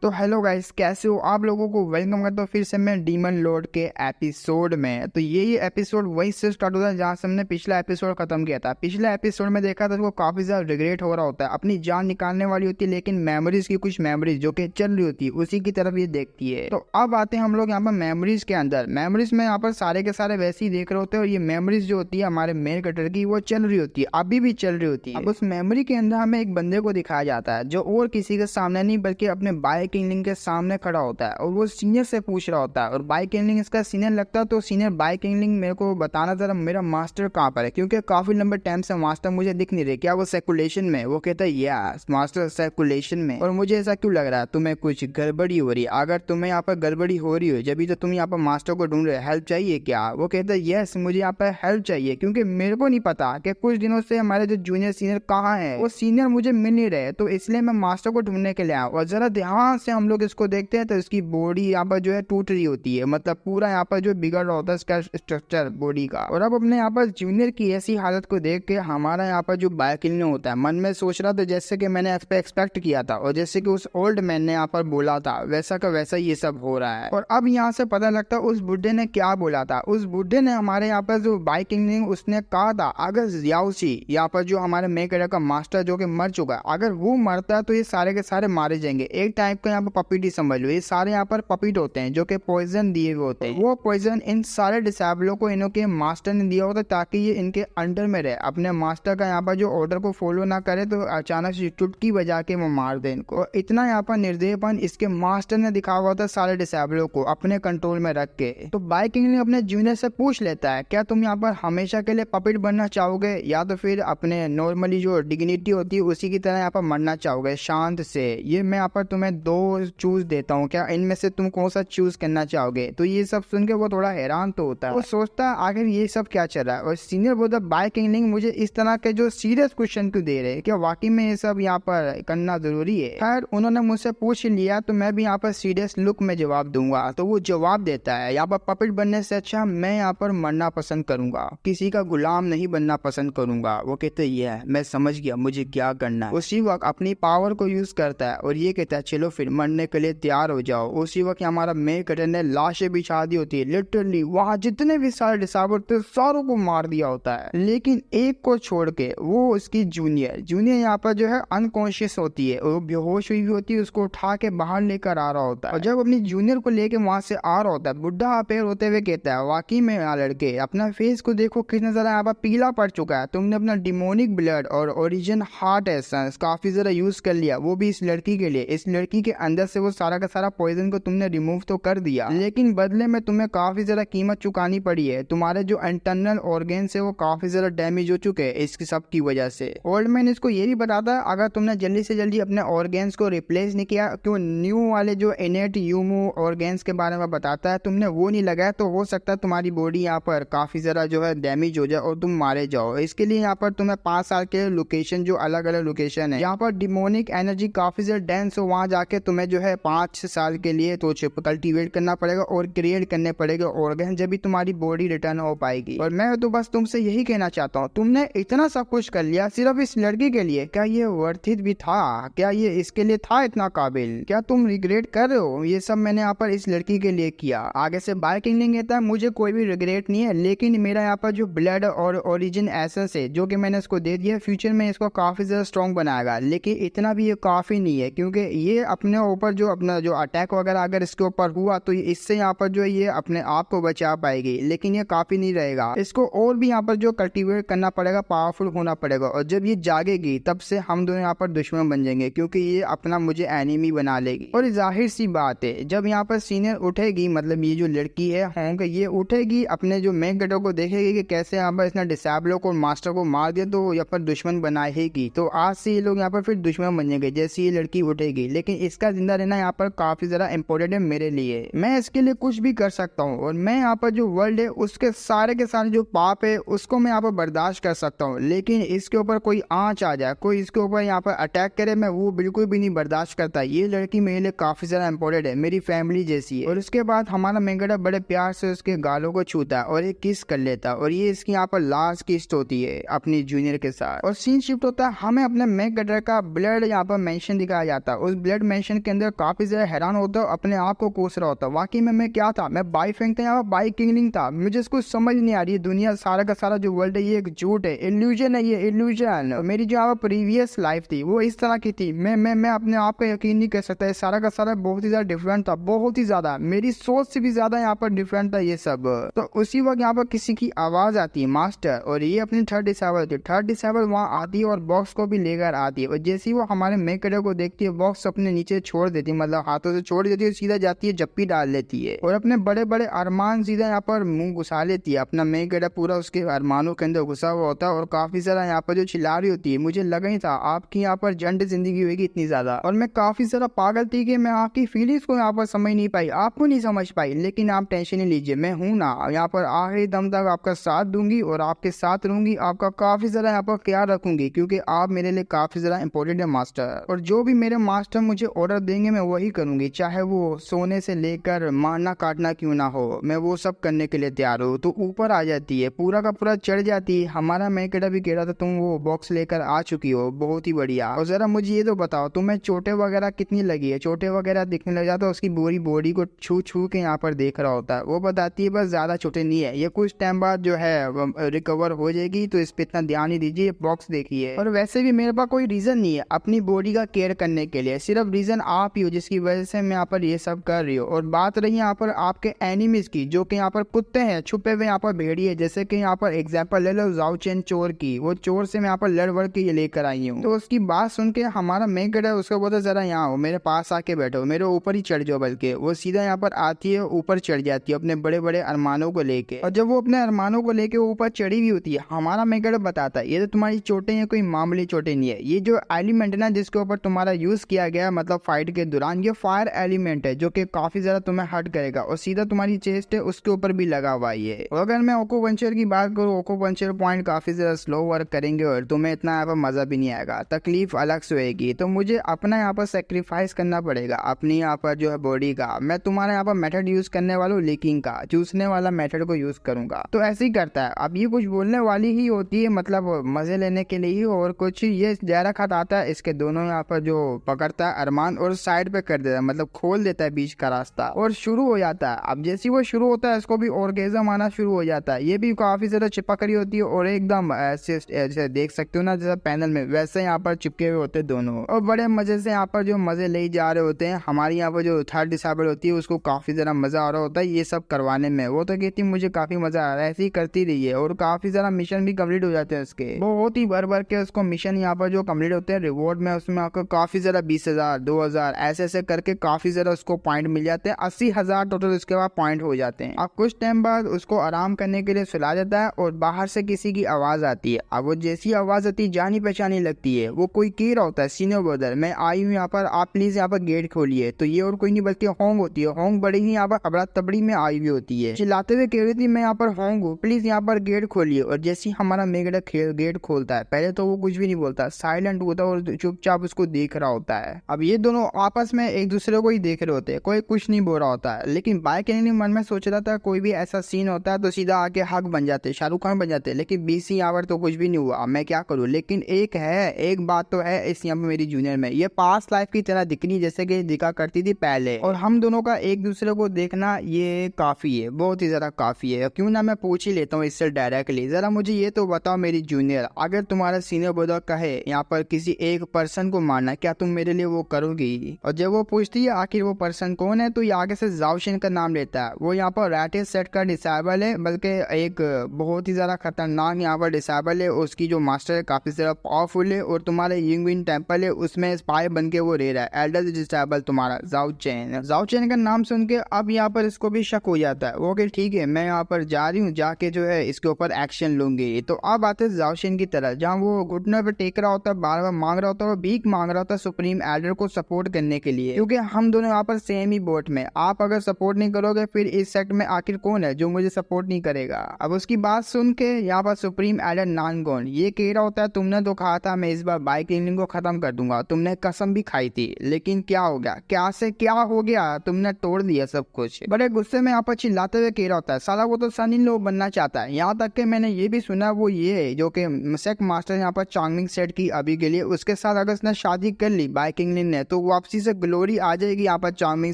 तो hello guys, कैसे हो आप लोगों को वेलकम करता हूँ फिर से मैं डीमन लॉर्ड के एपिसोड में। तो ये एपिसोड वही से स्टार्ट होता है जहाँ से हमने पिछला एपिसोड खत्म किया था। पिछला एपिसोड में देखा था उसको काफी ज्यादा रिग्रेट हो रहा होता है, अपनी जान निकालने वाली होती है, लेकिन मेमोरीज की कुछ मेमोरीज जो कि चल रही होती है उसी की तरफ ये देखती है। तो अब आते हैं हम लोग यहाँ पर मेमोरीज के अंदर। मेमोरीज में यहाँ पर सारे के सारे वैसे ही देख रहे होते हैं और ये मेमोरीज जो होती है हमारे मेन कैरेक्टर की वो चल रही होती है, अभी भी चल रही होती है। अब उस मेमोरी के अंदर हमें एक बंदे को दिखाया जाता है जो और किसी के सामने नहीं बल्कि अपने बाइक किंगलिंग के सामने खड़ा होता है और वो सीनियर से पूछ रहा होता है। और बाइक किंगलिंग इसका सीनियर लगता है, तो सीनियर बाइक किंगलिंग मेरे को बताना जरा मेरा मास्टर कहाँ पर है, क्योंकि काफी लंबे टाइम से मास्टर मुझे दिख नहीं रहे। क्या वो सर्कुलेशन में? वो कहता है यस मास्टर सर्कुलेशन में। और मुझे ऐसा क्यों लग रहा है तुम्हें कुछ गड़बड़ी हो रही है? अगर तुम्हें यहाँ पर गड़बड़ी हो रही हो जब तो तुम यहाँ पर मास्टर को ढूंढ रहे हो, हेल्प चाहिए क्या? वो कहता है यस मुझे यहाँ पर हेल्प चाहिए, क्योंकि मेरे को नहीं पता कि कुछ दिनों से हमारे जो जूनियर सीनियर कहाँ है, वो सीनियर मुझे मिल नहीं रहे, तो इसलिए मैं मास्टर को ढूंढने के लिए आया। और जरा ध्यान से हम लोग इसको देखते हैं तो इसकी बॉडी यहाँ पर जो है टूट रही होती है, मतलब पूरा यहाँ पर जो बिगड़ रहा होता है इसका स्ट्रक्चर बॉडी का। और अब अपने यहाँ पर जूनियर की ऐसी हालत को देख के हमारा यहाँ पर जो बाइक किंगलिंग होता है मन में सोच रहा था जैसे कि मैंने एक्सपेक्ट किया था और जैसे कि उस ओल्ड मैन ने यहाँ पर बोला था वैसा का वैसा ये सब हो रहा है। और अब यहाँ से पता लगता है उस बुढ़े ने क्या बोला था। उस बुढ़े ने हमारे यहाँ पर जो बाइक किंगलिंग उसने कहा था अगर जियाउसी यहाँ पर जो हमारे मेकर का मास्टर जो कि मर चुका है, अगर वो मरता है तो ये सारे के सारे मारे जाएंगे। एक टाइप का यहाँ पर पपीटी समझ लो, ये सारे यहाँ पर पपीट होते हैं जो कि पॉइजन दिए हुए होते हैं। वो पॉइजन इन सारे डिसेबलों को इन्हों के मास्टर ने दिया होता है ताकि ये इनके अंडर में रहे, अपने मास्टर का यहाँ पर जो ऑर्डर को फॉलो ना करे तो अचानक से चुटकी बजा के वो मार दे इनको। इतना यहाँ पर निर्दयपन इसके मास्टर ने दिखा हुआ था सारे डिसेबलों को अपने कंट्रोल में रख के। तो बाइक किंगलिंग अपने जूनियर से पूछ लेता है क्या तुम यहाँ पर हमेशा के लिए पपिट बनना चाहोगे या तो फिर अपने नॉर्मली जो डिग्निटी होती है उसी की तरह यहाँ पर मरना चाहोगे शांत से। ये मैं यहाँ पर तुम्हें दो चूज देता हूँ, क्या इनमें से तुम कौन सा चूज करना चाहोगे? तो ये सब सुन के वो थोड़ा हैरान तो होता है, वो सोचता है आखिर ये सब क्या चल रहा है। और सीनियर बोलता बाइक किंगलिंग मुझे इस तरह के जो सीरियस क्वेश्चन क्यों दे रहे हैं, क्या वाकई में ये सब यहाँ पर करना जरूरी है? खैर उन्होंने मुझसे पूछ लिया तो मैं भी यहाँ पर सीरियस लुक में जवाब दूंगा। तो वो जवाब देता है यहाँ पर पपिट बनने से अच्छा मैं यहाँ पर मरना पसंद करूंगा, किसी का गुलाम नहीं बनना पसंद करूंगा। वो कहते ये मैं समझ गया मुझे क्या करना है। उसी वक्त अपनी पावर को यूज करता है और ये कहता है चलो फिर मरने के लिए तैयार हो जाओ। उसी वक्त हमारा मेन कैरेक्टर ने लाशें बिछा दी होती है, लिटरली वहां जितने भी सारे डिसेबल थे सारों को मार दिया होता है, लेकिन एक को छोड़ के, वो उसकी जूनियर यहाँ पर जो है अनकॉन्शियस होती है, वो बेहोश हुई होती है, उसको उठा के बाहर लेकर आ रहा होता है। और जब अपनी जूनियर को लेके वहां से आ रहा होता है बुढ़ा अपेयर होते हुए कहता है वाकई में यार लड़के अपना फेस को देखो कितना ज्यादा यहाँ पर पीला पड़ चुका है, तुमने अपना डिमोनिक ब्लड और ओरिजिन हार्ट एसेंस काफी ज्यादा यूज कर लिया, वो भी इस लड़की के लिए। इस लड़की के अंदर से वो सारा का सारा पॉइजन को तुमने रिमूव तो कर दिया, लेकिन बदले में तुम्हें काफी ज्यादा कीमत चुकानी पड़ी है। तुम्हारे जो इंटरनल ऑर्गन है वो काफी ज्यादा डैमेज हो चुके हैं इसकी सब की वजह से। ओल्ड मैन इसको ये भी बताता है अगर तुमने जल्दी से जल्दी अपने ऑर्गन्स को रिप्लेस नहीं किया, क्यों न्यू वाले जो इनेट ह्यूमो ऑर्गन्स के बारे में बताता है, तुमने वो नहीं लगाया तो हो सकता है तुम्हारी बॉडी यहाँ पर काफी ज्यादा जो है डैमेज हो जाए और तुम मारे जाओ। इसके लिए यहाँ पर तुम्हें 5 साल के लोकेशन, जो अलग अलग लोकेशन है यहाँ पर डिमोनिक एनर्जी काफी ज्यादा डेंस हो, वहां जाके तुम्हें जो है 5 साल के लिए तो कल्टीवेट करना पड़ेगा और क्रिएट करने पड़ेगा ऑर्गन, जब भी तुम्हारी बॉडी रिटर्न हो पाएगी। और मैं तो बस तुमसे यही कहना चाहता हूँ तुमने इतना सब कुछ कर लिया सिर्फ इस लड़की के लिए, क्या ये वर्थ इट भी था? क्या ये इसके लिए था इतना काबिल? क्या तुम रिग्रेट कर रहे हो ये सब मैंने यहाँ पर इस लड़की के लिए किया? आगे से बाइक किंगलिंग कहता है मुझे कोई भी रिग्रेट नहीं है, लेकिन मेरा यहाँ पर जो ब्लड और ओरिजिन एसेंस है जो कि मैंने इसको दे दिया, फ्यूचर में इसको काफी ज्यादा स्ट्रॉन्ग बनाएगा, लेकिन इतना भी ये काफी नहीं है, क्योंकि ये अपने ऊपर जो अपना जो अटैक वगैरह अगर इसके ऊपर हुआ तो इससे यहाँ पर जो ये अपने आप को बचा पाएगी, लेकिन ये काफी नहीं रहेगा, इसको और भी यहाँ पर जो कल्टीवेट करना पड़ेगा, पावरफुल होना पड़ेगा। और जब ये जागेगी तब से हम दोनों यहाँ पर दुश्मन बन जाएंगे, क्योंकि ये अपना मुझे एनिमी बना लेगी। और जाहिर सी बात है जब यहाँ पर सीनियर उठेगी, मतलब ये जो लड़की है होंगे, ये उठेगी अपने जो मेन कैरेक्टर को देखेगी कि कैसे यहाँ पर इसने डिसेबलों को मास्टर को मार दिया, तो यहाँ पर दुश्मन बनाएगी। तो आज से ये लोग यहाँ पर फिर दुश्मन बन जाएंगे जैसे ये लड़की उठेगी, लेकिन इसका जिंदा रहना यहाँ पर काफी ज्यादा इंपॉर्टेंट है मेरे लिए। मैं इसके लिए कुछ भी कर सकता हूँ और मैं यहाँ पर जो वर्ल्ड है उसके सारे के सारे जो पाप है उसको मैं यहाँ पर बर्दाश्त कर सकता हूँ, लेकिन इसके ऊपर कोई आंच आ जाए, कोई इसके ऊपर यहाँ पर अटैक करे, मैं वो बिल्कुल भी नहीं बर्दाश्त करता। ये लड़की मेरे लिए काफी ज्यादा इंपॉर्टेंट है, मेरी फैमिली जैसी है। और उसके बाद हमारा मेंगड़ा बड़े प्यार से उसके गालों को छूता है और एक किस कर लेता है, और ये इसकी यहाँ पर लास्ट किस होती है अपनी जूनियर के साथ। और सीन शिफ्ट होता है, हमें अपने मेंगड़ा का ब्लड यहाँ पर मेंशन दिखाया जाता है। उस ब्लड मेंशन सिचुएशन के अंदर काफी ज्यादा हैरान होता है, अपने आप को कोस रहा होता है वाकई में मैं क्या था, मैं बाइक फेंकता यहाँ पर बाइक किंगलिंग था, मुझे इसको समझ नहीं आ रही है। दुनिया सारा का सारा जो वर्ल्ड है ये एक झूठ है, इल्यूजन है, ये इल्यूजन। मेरी जो यहाँ प्रीवियस लाइफ थी वो इस तरह की थी, मैं अपने आप का यकीन नहीं कर सकता, सारा का सारा बहुत ही ज्यादा डिफरेंट था, बहुत ही ज्यादा मेरी सोच से भी ज्यादा यहाँ पर डिफरेंट था ये सब। तो उसी वक्त यहाँ पर किसी की आवाज आती है मास्टर, और ये अपनी थर्ड डिसेबल थी, थर्ड डिसेबल वहाँ आती है और बॉक्स को भी लेकर आती है, और जैसे ही वो हमारे मेकड़े को देखती है बॉक्स अपने नीचे छोड़ देती है, मतलब हाथों से छोड़ देती है, सीधा जाती है जप्पी डाल लेती है और अपने बड़े बड़े अरमान सीधा यहाँ पर मुंह घुसा लेती है। अपना मेकड़ा पूरा उसके अरमानों के अंदर घुसा हुआ होता है और काफी ज्यादा यहाँ पर जो चिल्ला रही होती है। मुझे लगा ही था आपकी यहाँ पर जंड जिंदगी होगी इतनी ज्यादा, और मैं काफी ज्यादा पागल थी कि मैं आपकी फीलिंग्स को यहाँ पर समझ नहीं पाई, आपको नहीं समझ पाई, लेकिन आप टेंशन नहीं लीजिए, मैं हूँ ना यहाँ पर आखिरी दम तक आपका साथ दूंगी और आपके साथ रहूंगी, आपका काफी ज्यादा यहाँ पर ख्याल रखूंगी, क्योंकि आप मेरे लिए काफी ज्यादा इंपॉर्टेंट है मास्टर, और जो भी मेरे मास्टर मुझे ऑर्डर देंगे मैं वही करूंगी, चाहे वो सोने से लेकर मारना काटना क्यों ना हो, मैं वो सब करने के लिए तैयार हूँ। तो ऊपर आ जाती है, पूरा का पूरा चढ़ जाती है। हमारा मेकड़ा भी कह रहा था तुम वो बॉक्स लेकर आ चुकी हो, बहुत ही बढ़िया, और जरा मुझे ये तो बताओ तुम्हें चोटें वगैरह कितनी लगी है। चोटें वगैरह दिखने लग जाता है, उसकी पूरी बॉडी को छू छू के यहाँ पर देख रहा होता है। वो बताती है बस ज्यादा चोटें नहीं है, ये कुछ टाइम बाद जो है रिकवर हो जाएगी, तो इस पे इतना ध्यान ही दीजिए, बॉक्स देखिए। और वैसे भी मेरे पास कोई रीजन नहीं है अपनी बॉडी का केयर करने के लिए, सिर्फ रीजन आप ही हो जिसकी वजह से मैं यहाँ पर ये सब कर रही हूँ। और बात रही यहाँ पर आपके एनिमीज की, जो कि यहाँ पर कुत्ते हैं छुपे हुए यहाँ पर भेड़िए, जैसे कि यहाँ पर एग्जांपल ले लो जाओ चेन चोर की, वो चोर से मैं यहाँ पर लड़ वड़ के ये लेकर आई हूँ। तो उसकी बात सुन के हमारा मेकड़ा उसको बोलता जरा यहाँ हो, मेरे पास आके बैठो, मेरे ऊपर ही चढ़ जाओ, बल्कि वो सीधा यहाँ पर आती है, ऊपर चढ़ जाती है अपने बड़े बड़े अरमानों को लेके। और जब वो अपने अरमानों को लेके ऊपर चढ़ी हुई होती है, हमारा मेकड़ा बताता है ये तो तुम्हारी चोटें हैं, कोई मामूली चोटें नहीं है, ये जो एलिमेंट है ना जिसके ऊपर तुम्हारा यूज किया गया मतलब फाइट के दौरान, ये फायर एलिमेंट है जो कि काफी ज्यादा तुम्हें हर्ट करेगा, और सीधा तुम्हारी चेस्ट है उसके ऊपर भी लगा हुआ है। और अगर मैं ओको पंचर की बात करूँ, ओको पंचर पॉइंट काफी ज्यादा स्लो वर्क करेंगे और तुम्हें इतना यहाँ पर मजा भी नहीं आएगा, तकलीफ अलग से होगी, तो मुझे अपना यहाँ पर सेक्रीफाइस करना पड़ेगा अपनी यहाँ पर जो है बॉडी का। मैं तुम्हारा यहाँ पर मेथड यूज करने वाला हूँ, लीकिंग का चूसने वाला मेथड को यूज करूंगा। तो ऐसे ही करता है, अब ये कुछ बोलने वाली ही होती है, मतलब मजे लेने के लिए ही, और कुछ ये जहरा खत आता है इसके दोनों यहाँ पर जो पकड़ता है अरमान और साइड पे कर देता है, मतलब खोल देता है बीच का रास्ता और शुरू हो जाता है। अब जैसे वो शुरू होता है इसको भी ऑर्गेज़म आना शुरू हो जाता है, ये भी काफी ज्यादा चिपक रही होती है और एकदम ऐसे देख सकते हो ना जैसा पैनल में वैसे यहाँ पर चिपके हुए होते हैं दोनों, और बड़े मजे से यहाँ पर जो मजे ले जा रहे होते हैं। हमारी यहाँ पर जो थर्ड डिसेबल होती है उसको काफी ज्यादा मजा आ रहा होता है ये सब करवाने में, वो तो कहती मुझे काफी मजा आ रहा है, ऐसे ही करती रही है, और काफी ज्यादा मिशन भी कम्प्लीट हो जाते हैं उसके, बहुत ही भर भर के उसको मिशन यहाँ पर जो कम्प्लीट होते हैं रिवॉर्ड में, उसमें आपको काफी ज्यादा 20,000 2,000 ऐसे ऐसे करके काफी ज्यादा उसको पॉइंट मिल जाते हैं, 80,000 टोटल उसके बाद पॉइंट हो जाते हैं। अब कुछ टाइम बाद उसको आराम करने के लिए सुला देता है और बाहर से किसी की आवाज आती है। अब वो जैसी आवाज आती है जानी पहचानी लगती है, वो कोई कह रहा होता है सीनियर ब्रदर मैं आई हूँ यहाँ पर, आप प्लीज यहाँ पर गेट खोलिए। तो ये और कोई नहीं बल्कि होंग होती है, होंग बड़ी ही यहाँ पर अबड़ा तबड़ी में आई हुई होती है, चिल्लाते हुए कह रही थी मैं यहाँ पर होंग हूँ, प्लीज यहाँ पर गेट खोलिए। और जैसे हमारा मेगड़ा गेट खोलता है, पहले तो वो कुछ भी नहीं बोलता, साइलेंट होता है और चुपचाप उसको देख रहा होता है। अब ये दोनों आपस में एक दूसरे को ही देख रहे होते हैं, कोई कुछ नहीं बोल रहा होता है, लेकिन बाइक मन में सोच रहा था कोई भी ऐसा सीन होता है तो सीधा आके हक बन जाते, शाहरुख खान बन जाते, लेकिन 20 आवर तो कुछ भी नहीं हुआ, मैं क्या करूँ। लेकिन एक बात तो है इस यहाँ पे मेरी जूनियर में, ये पास्ट लाइफ की तरह दिखनी जैसे कि दिखा करती थी पहले, और हम दोनों का एक दूसरे को देखना ये काफी है, बहुत ही ज्यादा काफी है। क्यों ना मैं पूछ ही लेता हूँ इससे डायरेक्टली, जरा मुझे ये तो बताओ मेरी जूनियर, अगर तुम्हारा सीनियर ब्रदर कहे यहाँ पर किसी एक पर्सन को मारना, क्या तुम मेरे लिए वो करोगी। और जब वो पूछती है आखिर वो पर्सन कौन है, तो ये आगे से जाओशिन का नाम लेता है। वो यहाँ पर रैटेड सेट का डिसेबल है, बल्कि एक बहुत ही ज्यादा खतरनाक यहाँ पर डिसेबल है, उसकी जो मास्टर है काफी ज्यादा पावरफुल है, और तुम्हारे यिंगविन टेम्पल है उसमें स्पाई बन के वो रह रहा है, एल्डर डिसेबल तुम्हारा जाओचेन का नाम सुन के अब यहाँ पर इसको भी शक हो जाता है। वो ठीक है मैं यहाँ पर जा रही हूँ, जाके जो है इसके ऊपर एक्शन लूंगी। तो अब आते हैं जाओशिन की तरह, जहाँ वो घुटने पे टेक रहा होता है, बार बार मांग रहा होता है, वो भीख मांग रहा होता है सुप्रीम एल्डर को सपोर्ट करने के लिए, क्योंकि हम दोनों यहाँ पर सेम ही बोट में, आप अगर सपोर्ट नहीं करोगे फिर इस सेट में आखिर कौन है जो मुझे सपोर्ट नहीं करेगा। अब उसकी बात सुन के यहाँ पर सुप्रीम एल्डर नानगोन ये कह रहा होता है तुमने तो कहा था मैं इस बार बाइक क्लीनिंग को खत्म कर दूंगा, तुमने कसम भी खाई थी, लेकिन क्या हो गया, क्या से क्या हो गया, तुमने तोड़ दिया सब कुछ। बड़े गुस्से में यहाँ पर चिल्लाते हुए कह रहा होता है साला वो तो सन इन लो बनना चाहता है, यहाँ तक कि मैंने ये भी सुना वो ये है जो कि सेक मास्टर यहाँ पर चांगमिंग सेट की अभी के लिए, उसके साथ अगर उसने शादी कर ली बाइकिंग ने तो तो वापसी से ग्लोरी आ जाएगी यहाँ पर चार्मिंग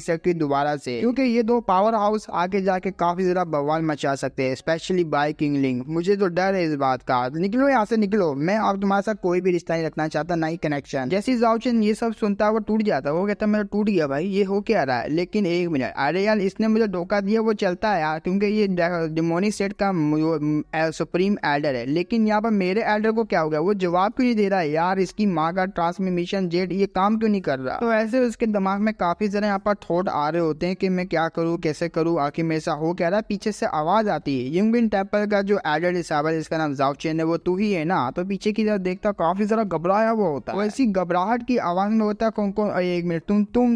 सेट की दोबारा से, क्योंकि ये दो पावर हाउस आगे जाके काफी ज्यादा बवाल मचा सकते हैं, स्पेशली बाय किंग लिंग। मुझे तो डर है इस बात का। निकलो यहाँ से निकलो, मैं अब तुम्हारे साथ कोई भी रिश्ता नहीं रखना चाहता, ना ही कनेक्शन। जैसे जाओ चेन ये सब सुनता है वो टूट जाता है, वो कहता है मेरा टूट गया भाई, ये हो क्या रहा है। लेकिन एक मिनट, अरे यार इसने मुझे धोखा दिया, वो चलता है यार, क्योंकि ये डिमोनिक सेट का सुप्रीम एल्डर है। लेकिन यहाँ पर मेरे एल्डर को क्या हो गया, वो जवाब क्यों नहीं दे रहा है यार, इसकी माँ का ट्रांसमिशन जेट ये काम क्यों नहीं कर रहा। तो ऐसे उसके दिमाग में काफी सारे यहाँ पर थॉट आ रहे होते हैं कि मैं क्या करूँ, कैसे करूँ, आखिर मेरे साथ हो क्या रहा है। पीछे से आवाज आती है, यंगबिन टेम्पल का जो एल्डर डिसेबल इसका नाम जाओ चेन है, वो तू ही है ना। तो पीछे की तरफ देखता काफी सारा घबराया हुआ होता है, वैसी घबराहट की आवाज में होता है कौन कौन, एक मिनट,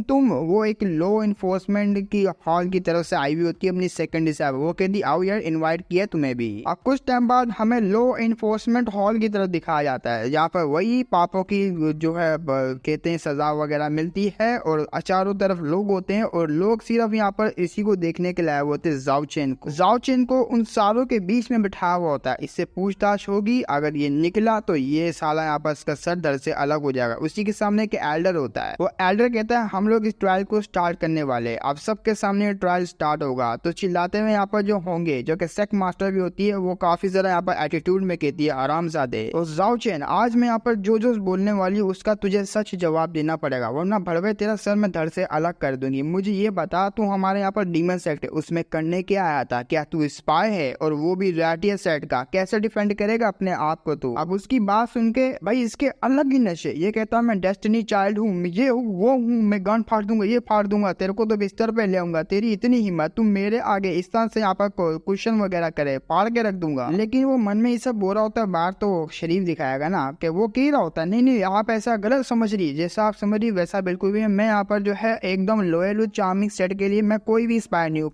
तुम वो एक लॉ इन्फोर्समेंट की हॉल की तरफ से आई हुई होती है अपनी सेकंड डिसेबल। वो कहती आओ यार इनवाइट किया तुम्हें भी। अब कुछ टाइम बाद हमें लॉ इन्फोर्समेंट हॉल की तरफ दिखाया जाता है, जहाँ पर वही पापों की जो है कहते हैं सजा वगैरह मिलती है, और चारों तरफ लोग होते हैं, और लोग सिर्फ यहाँ पर इसी को देखने के लायक होते हैं, जाओ चेन को उन सारों के बीच में बिठाया हुआ होता है। इससे पूछताछ होगी, अगर ये निकला तो ये साला यहाँ पर इसका सर दर्द से अलग हो जाएगा। उसी के सामने एक एल्डर होता है, वो एल्डर कहता है हम लोग इस ट्रायल को स्टार्ट करने वाले, अब सबके सामने ट्रायल स्टार्ट होगा। तो चिल्लाते हुए यहाँ पर जो होंगे, जो कि सेक मास्टर भी होती है, वो काफी ज्यादा यहाँ पर एटीट्यूड में कहती है आराम ज़ादे, तो जाओ चेन आज मैं यहाँ पर जो बोलने वाली हूँ उसका तुझे सच जवाब देना पड़ेगा, वरना भड़वे तेरा सर में धड़ से अलग कर दूंगी। मुझे ये बता तू हमारे यहाँ पर डीमन सेक्ट है उसमें करने क्या आया था, क्या तू स्पाई है, और वो भी रेटियर सेट का, कैसे डिफेंड करेगा अपने आप को तू। अब उसकी बात सुन के भाई इसके अलग ही नशे, ये कहता मैं डेस्टिनी चाइल्ड हूँ, ये हूँ वो हूँ, मैं गन फाड़ दूंगा, ये फाड़ दूंगा, तेरे को तो बिस्तर पे ले आऊंगा, तेरी इतनी हिम्मत, तुम मेरे आगे इस तरह से यहाँ पर क्वेश्चन वगैरह करे, फाड़ के रख दूंगा। लेकिन वो मन में ये सब बोल रहा होता है, बाहर तो शरीफ दिखाएगा ना कि वो कह रहा होता है नहीं आप ऐसा गलत समझ रही, जैसा आप समझ रही वैसा बिल्कुल भी है। मैं यहाँ पर जो है एकदम लॉयल चार्मिंग सेट के लिए, मैं कोई भी स्पायर नहीं हूँ,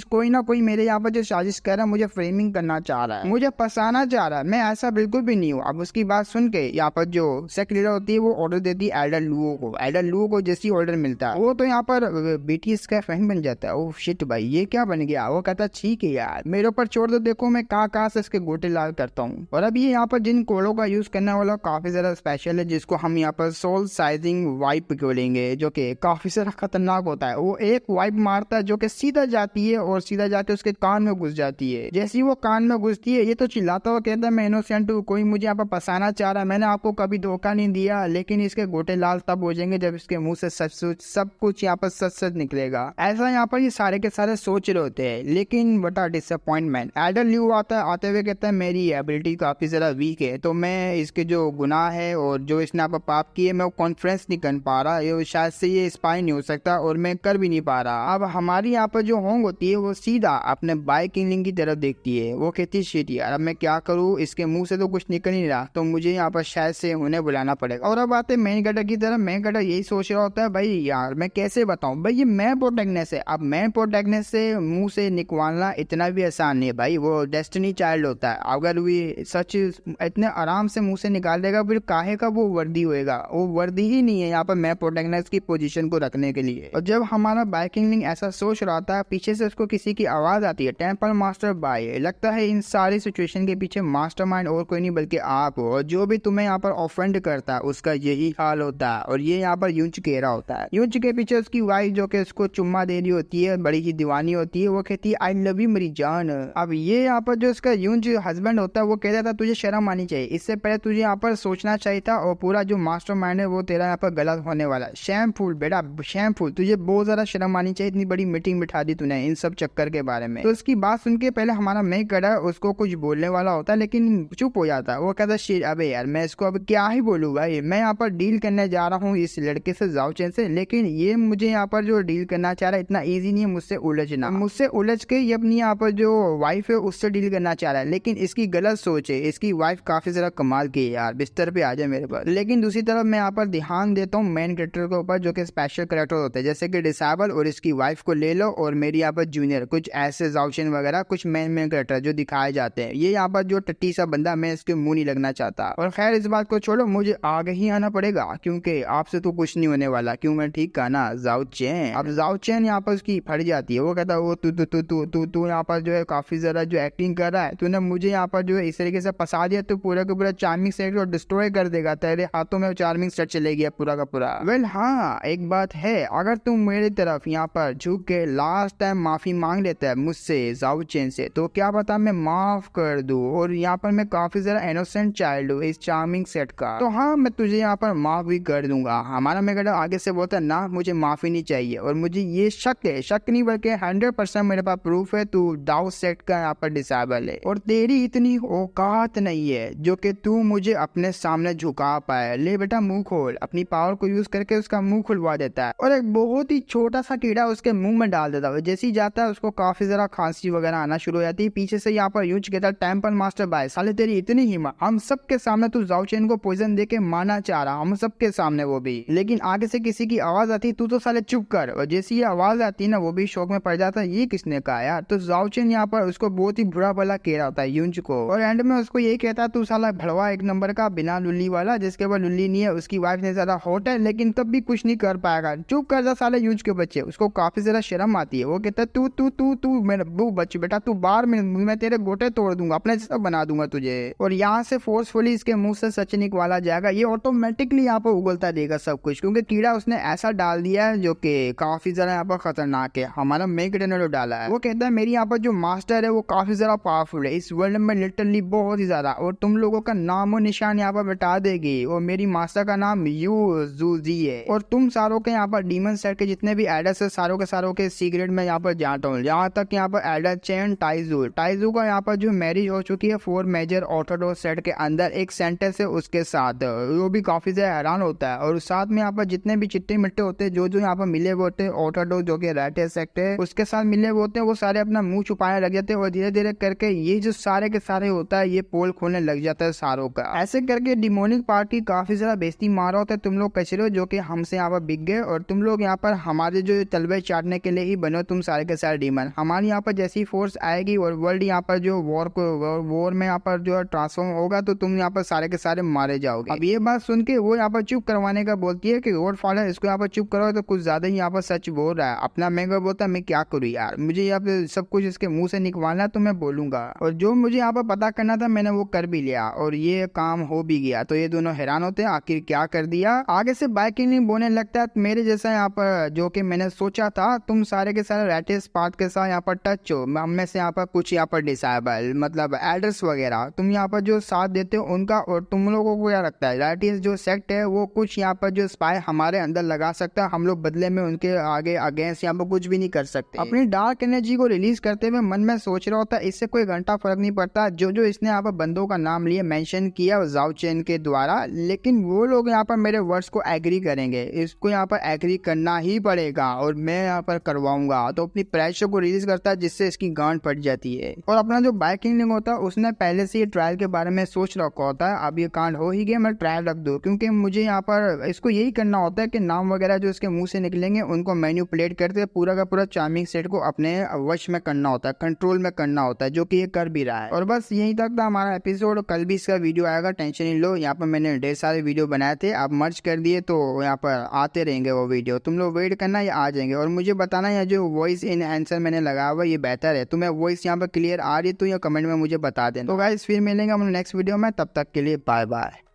कोई ना कोई मेरे यहाँ पर जो साजिश कर रहा है, मुझे फ्रेमिंग करना चाह रहा है, मुझे फंसाना चाह रहा है, मैं ऐसा बिल्कुल भी नहीं हूँ। अब उसकी बात सुन के यहाँ पर जो सेक्ट लीडर होती है वो ऑर्डर देती है एल्डर लुओ को जैसी ऑर्डर मिलता है वो तो यहाँ पर बीटीएस का फैन बन जाता है। ओह शिट भाई ये क्या बन गया। वो कहता ठीक है यार मेरे ऊपर छोड़ दो, देखो मैं कहाँ से इसके गोटे लाल करता हूँ। और अब ये यहाँ पर जिन कोड़ों का यूज करने वाला काफी ज्यादा स्पेशल है, जिसको हम यहाँ पर सोल साइजिंग वाइप बोलेंगे, जो कि काफी ज्यादा खतरनाक होता है। वो एक वाइप मारता है जो कि सीधा जाती है और सीधा जाके उसके कान में घुस जाती है। जैसे वो कान में घुसती है ये तो चिल्लाता हुआ कहता है मैं इनोसेंट हूँ, कोई मुझे यहाँ पर फंसाना चाह रहा है, मैंने आपको कभी धोखा नहीं दिया। लेकिन इसके गोटे लाल तब हो जाएंगे जब इसके मुंह से सब कुछ यहाँ पर सच निकलेगा। ऐसा यहाँ पर ये सारे के सारे सोच रहे होते हैं, लेकिन बटा डिसअपॉइंटमेंट एल्डर ल्यू आते हुए कहता है मेरी एबिलिटी काफी ज्यादा वीक है, तो मैं इसके जो गुनाह है और जो इसने यहाँ पर पाप किए मैं वो कॉन्फ्रेंस नहीं कर पा रहा, ये शायद से ये स्पाई नहीं हो सकता और मैं कर भी नहीं पा रहा। अब हमारी यहाँ पर जो होंग होती है वो सीधा अपने बाय किंगलिंग की तरफ देखती है, वो कहती है शिट यार अब मैं क्या करूँ, इसके मुंह से तो कुछ निकल नहीं रहा, तो मुझे यहाँ पर शायद से उन्हें बुलाना पड़ेगा। और अब आते मेन गटर की तरफ। मेन गटर यही सोच रहा होता है भाई यार मैं कैसे बताऊं भाई, ये मैन प्रोटेक्टनेस है। अब मैन प्रोटेक्टनेस से मुंह से निकलना इतना भी आसान नहीं है भाई, वो डेस्टिनी चाइल्ड होता है। अगर वो सच इतने आराम से मुंह से निकाल देगा फिर काहे का वो वर्दी होएगा, वो वर्दी ही नहीं है यहाँ पर मैन प्रोटेक्टनेस की पोजीशन को रखने के लिए। और जब हमारा बाइकिंग ऐसा सोच रहा था, पीछे से उसको किसी की आवाज आती है, टेम्पल मास्टर बाय। लगता है इन सारी सिचुएशन के पीछे मास्टरमाइंड और कोई नहीं बल्कि आप हो, और जो भी तुम्हें यहाँ पर ऑफेंड करता है उसका यही हाल होता है। और ये यहाँ पर यूंच कह रहा होता है, यूंच के पीछे उसकी वाइफ जो कि उसको चुम्मा दे रही होती है, बड़ी ही दीवानी होती है, वो कहती है आई लव यू मेरी जान। अब ये यहाँ पर जो उसका यूंच हस्बैंड होता है वो कहता था तुझे शर्म आनी चाहिए, इससे पहले तुझे यहाँ पर सोचना चाहिए था, और पूरा जो मास्टरमाइंड है वो तेरा यहाँ पर गलत होने वाला है। शैमफुल बेटा शैमफुल, तुझे बहुत ज्यादा शर्म आनी चाहिए, इतनी बड़ी मीटिंग बिठा दी तूने इन सब चक्कर के बारे में। तो उसकी बात सुन के पहले हमारा मेक गटर उसको कुछ बोलने वाला होता है लेकिन चुप हो जाता है। वो कहता है अबे यार मैं इसको अब क्या ही बोलूँ भाई, मैं यहाँ पर डील करने जा रहा हूँ इस लड़के से जाओ चेन से, लेकिन ये मुझे यहाँ पर जो डील करना चाह रहा है इतना ईजी नहीं है मुझसे उलझना, मुझसे उलझ के ये अपनी यहाँ पर जो वाइफ है उससे डील करना चाह रहा है। लेकिन इसकी गलत सोच है, इसकी वाइफ काफी ज्यादा कमाल की है यार, बिस्तर पे आ जाए मेरे पास। लेकिन दूसरी तरफ मैं यहाँ पर ध्यान देता हूँ मेन कैरेक्टर के ऊपर जो कि स्पेशल कैरेक्टर होते हैं, जैसे कि डिसेबल और इसकी वाइफ को ले लो, और मेरी यहाँ पर जूनियर, कुछ ऐसे जाउचेन वगैरह कुछ मेन कैरेक्टर जो दिखाए जाते हैं। ये यहाँ पर जो टट्टी सा बंदा, मैं इसके मुंह नहीं लगना चाहता। और खैर इस बात को छोड़ो, मुझे आगे ही आना पड़ेगा क्योंकि आपसे तो कुछ नहीं होने वाला। क्यों मैं ठीक कहा ना जाओ चेन। अब जाओ चेन यहाँ पर उसकी फट जाती है, वो कहता है वो तू यहाँ पर जो है काफी ज्यादा जो एक्टिंग कर रहा है, तूने मुझे यहाँ पर जो है इस तरीके से फंसा दिया, तो पूरा का पूरा चार्मिंग सेट को डिस्ट्रॉय कर देगा, तेरे हाथों में चार्मिंग सेट चले गया पूरा का पूरा। वेल हाँ, एक बात है, अगर तुम मेरी तरफ यहाँ पर झुक के लास्ट टाइम माफी मांग लेता है मुझसे जाओ चेन से, तो क्या पता मैं माफ कर दूं। और यहाँ पर मैं काफी ज्यादा इनोसेंट चाइल्ड हूँ इस चार्मिंग सेट का, तो हाँ मैं तुझे यहाँ पर माफ भी कर दूंगा। हमारा मेगाडा आगे से बोलता ना मुझे माफी नहीं चाहिए, और मुझे ये शक है, शक नहीं बल्कि 100% मेरे पास प्रूफ है तू डाउ सेट का यहाँ पर डिसेबल है, और तेरी इतनी औकात नहीं है जो कि तू मुझे अपने सामने झुका पाए। ले बेटा मुंह खोल, अपनी पावर को यूज करके उसका मुंह खुलवा देता है, और एक बहुत ही छोटा सा कीड़ा उसके मुंह में डाल देता है। जैसे ही जाता है उसको काफी जरा खांसी वगैरह आना शुरू हो जाती है। पीछे से यहाँ पर यूज कहता है टेम्पल मास्टर भाई साले तेरी इतनी हिम्मत, हम सबके सामने तू जाओ चेन को पॉइजन दे के मारना चाह रहा, हम सबके सामने वो भी, लेकिन आगे से किसी की आवाज आती तू तो साले चुप कर। और जैसी ये आवाज आती है ना वो भी शौक में पड़ जाता है ये किसने कहा यार। तो जाओ चेन यहाँ पर उसको बहुत ही बुरा भला कह रहा होता है यूंज को, और एंड में उसको यही कहता है तू साला भड़वा एक नंबर का बिना लुल्ली वाला, जिसके बाद लुल्ली नहीं है, उसकी वाइफ ने ज्यादा हॉट है लेकिन तब भी कुछ नहीं कर पाएगा, चुप कर जा साले यूज के बच्चे। उसको काफी ज्यादा शर्म आती है, वो कहता है तू तू तू तू मेरा बू बच बेटा, तू बाहर में, मैं तेरे गोटे तोड़ दूंगा, अपने जैसा बना दूंगा तुझे। और यहाँ से फोर्सफुली इसके मुंह से सचनिक वाला जाएगा, ये ऑटोमेटिकली यहाँ पर उगलता देगा सब कुछ, क्योंकि कीड़ा उसने ऐसा डाल दिया है जो कि काफी ज्यादा यहाँ पर खतरनाक है। हमारा मेगडेनो डाला है, वो कहता है मेरी यहाँ पर जो मास्टर है वो काफी ज्यादा पावरफुल है इस वर्ल्ड में, लिटरली बहुत ही ज्यादा, और तुम लोगों का नाम और निशान यहाँ पर बता देगी, और मेरी मास्टर का नाम यूजुजी है, और तुम सारों के यहाँ पर डीमन सेट के जितने भी एडर्स है सारों के सीक्रेट में यहाँ पर जानता हूँ। यहाँ तक यहाँ पर एडर चेन टाइजू का यहाँ पर जो मैरिज हो चुकी है 4 मेजर ऑर्थोडॉक्स सेट के अंदर एक सेंटेंस है उसके साथ, वो भी काफी ज्यादा हैरान होता है। और साथ में यहाँ पर जितने भी चिट्टे मिट्टे होते हैं जो यहाँ पर मिले हुए होते हैं ऑर्थोडॉक्स जो कि रेड सेक्ट है उसके साथ मिले हुए होते हैं, वो सारे अपना मुंह छुपाने लग जाते हैं, और धीरे धीरे करके ये जो सारे के सारे होता है ये पोल खोलने लग जाता है सारों का। ऐसे करके डिमोनिक पार्टी काफी ज्यादा बेइज्जती मारा होता है तुम लोग कचरे जो कि हमसे यहाँ पर बिक गए, और तुम लोग यहाँ पर हमारे जो तलवे चाटने के लिए ही बनो तुम सारे के सारे डीमन। हमारी यहाँ पर जैसी फोर्स आएगी और वर्ल्ड यहाँ पर जो वॉर में यहाँ पर जो ट्रांसफॉर्म होगा तो तुम यहाँ पर सारे के सारे मारे जाओगे। अब ये बात सुन के वो यहाँ पर चुप करवाने का बोलती है कि गॉड फादर इसको यहाँ पर चुप करो, तो कुछ ज्यादा ही यहाँ पर सच बोल रहा है। अपना मेगा बोलता है मैं क्या करूँ यार, मुझे यहाँ पे सब कुछ इसके मुंह से निकलवाना तो मैं बोलूंगा, और जो मुझे यहाँ पर पता करना था मैंने वो कर भी लिया और ये काम हो भी गया। तो ये दोनों हैरान होते हैं आखिर क्या कर दिया। आगे से बाइकिंग बोलने लगता है मेरे जैसा यहाँ पर जो कि मैंने सोचा था तुम सारे के सारे रैटिस पाथ के साथ यहाँ पर टच हो, हम में से यहाँ पर कुछ यहाँ पर डिसेबल मतलब एड्रेस वगैरह तुम यहाँ पर जो साथ देते हो उनका, और तुम लोगों को क्या लगता है रैटिस जो सेक्ट है वो कुछ यहाँ पर जो स्पाई हमारे अंदर लगा सकता है, हम लोग बदले में उनके आगे अगेंस्ट यहाँ पर कुछ भी नहीं कर सकते। अपनी डार्क एनर्जी को रिलीज करते हुए मन में सोच रहा होता है इससे कोई घंटा फर्क नहीं पड़ता जो इसने यहाँ पर बंदों का नाम लिया मेंशन किया जाओ चेन के द्वारा, लेकिन वो लोग यहाँ पर मेरे वर्ड्स को एग्री करेंगे, इसको यहाँ पर एग्री करना ही पड़ेगा और मैं यहाँ पर करवाऊंगा। तो अपनी प्रेशर को रिलीज करता है जिससे इसकी गांड फट जाती है, और अपना जो बाइकिंग होता है उसने पहले से ये ट्रायल के बारे में सोच रखा होता है, अब ये कांड हो ही गया मैं ट्रायल रख दूं, क्योंकि मुझे यहाँ पर इसको यही करना होता है कि नाम वगैरह जो इसके मुंह से निकलेंगे उनको मैन्युपुलेट करते पूरा का पूरा चार्मिंग सेट को अपने वश में करना होता है, कंट्रोल में करना होता है, जो कि ये कर भी रहा है। और बस यहीं तक था हमारा एपिसोड, कल भी इसका वीडियो आएगा, टेंशन नहीं लो। यहाँ पर मैंने ढेर सारे वीडियो बनाए थे, आप मर्ज कर दिए तो यहाँ पर आते रहेंगे वो वीडियो, तुम लोग वेट करना ये आ जाएंगे। और मुझे बताना यहाँ जो वॉइस इन आंसर मैंने लगाया हुआ ये बेहतर है, तुम्हें वॉइस यहाँ पर क्लियर आ रही है तो ये कमेंट में मुझे बता देना। तो गाइस फिर मिलेंगे हम नेक्स्ट वीडियो में, तब तक के लिए बाय बाय।